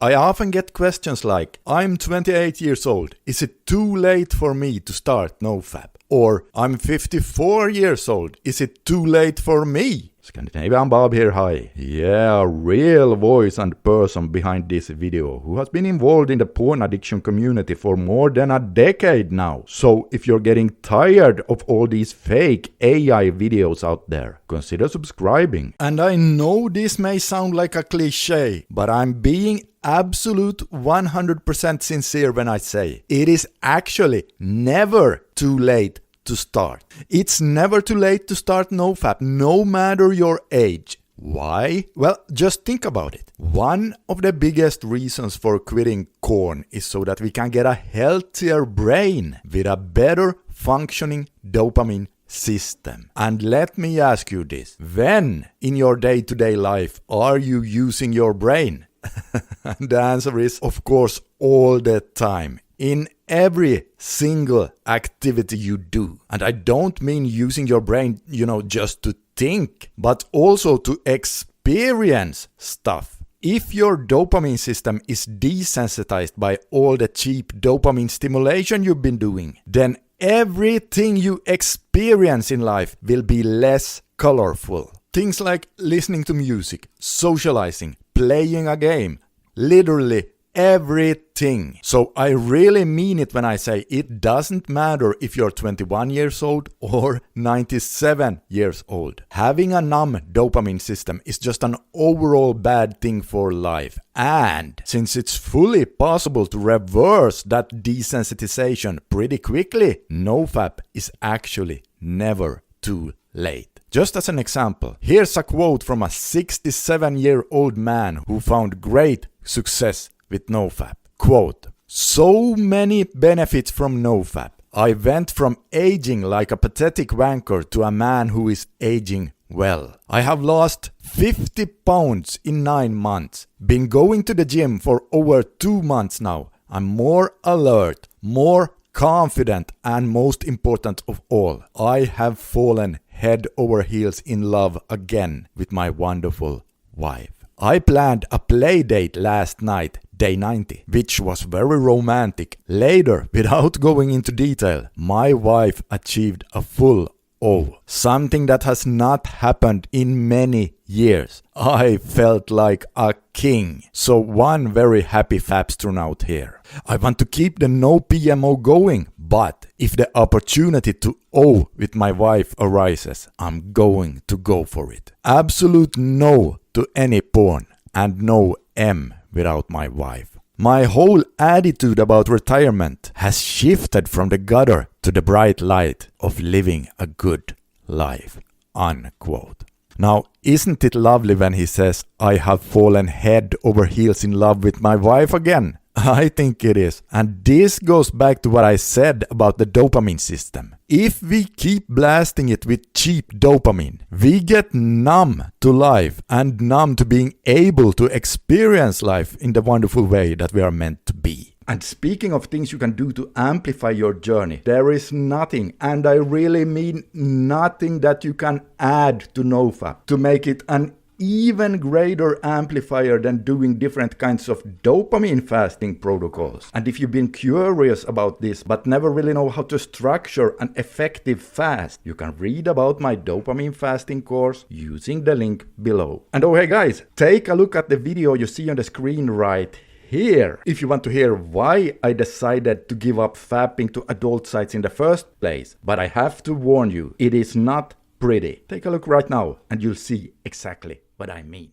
I often get questions like, I'm 28 years old, is it too late for me to start NoFap? Or, I'm 54 years old, is it too late for me? Scandinavian Bob here, hi. Yeah, a real voice and person behind this video who has been involved in the porn addiction community for more than a decade now. So if you're getting tired of all these fake AI videos out there, consider subscribing. And I know this may sound like a cliche, but I'm being absolute 100% sincere when I say it is actually never too late to start. It's never too late to start NoFap, no matter your age. Why? Well, just think about it. One of the biggest reasons for quitting corn is so that we can get a healthier brain with a better functioning dopamine system. And let me ask you this. When in your day-to-day life are you using your brain? The answer is, of course, all the time. In every single activity you do. And I don't mean using your brain, just to think, but also to experience stuff. If your dopamine system is desensitized by all the cheap dopamine stimulation you've been doing, then everything you experience in life will be less colorful. Things like listening to music, socializing, playing a game, literally everything. So I really mean it when I say it doesn't matter if you're 21 years old or 97 years old. Having a numb dopamine system is just an overall bad thing for life. And since it's fully possible to reverse that desensitization pretty quickly, NoFap is actually never too late. Just as an example, here's a quote from a 67-year-old man who found great success with NoFap. Quote, "So many benefits from NoFap. I went from aging like a pathetic wanker to a man who is aging well. I have lost 50 pounds in 9 months. Been going to the gym for over 2 months now. I'm more alert, more confident, and most important of all, I have fallen head over heels in love again with my wonderful wife. I planned a play date last night, day 90, which was very romantic. Later, without going into detail, my wife achieved a full O, something that has not happened in many years. I felt like a king." So one very happy Fapster out here. I want to keep the no PMO going, but if the opportunity to O with my wife arises, I'm going to go for it. Absolute no to any porn and no M without my wife. My whole attitude about retirement has shifted from the gutter to the bright light of living a good life. Unquote. Now, isn't it lovely when he says, I have fallen head over heels in love with my wife again? I think it is. And this goes back to what I said about the dopamine system. If we keep blasting it with cheap dopamine, we get numb to life and numb to being able to experience life in the wonderful way that we are meant to be. And speaking of things you can do to amplify your journey, there is nothing, and I really mean nothing, that you can add to NoFap to make it an even greater amplifier than doing different kinds of dopamine fasting protocols. And if you've been curious about this but never really know how to structure an effective fast, you can read about my dopamine fasting course using the link below. And oh hey guys, take a look at the video you see on the screen right here if you want to hear why I decided to give up fapping to adult sites in the first place. But I have to warn you, it is not pretty. Take a look right now and you'll see exactly what I mean.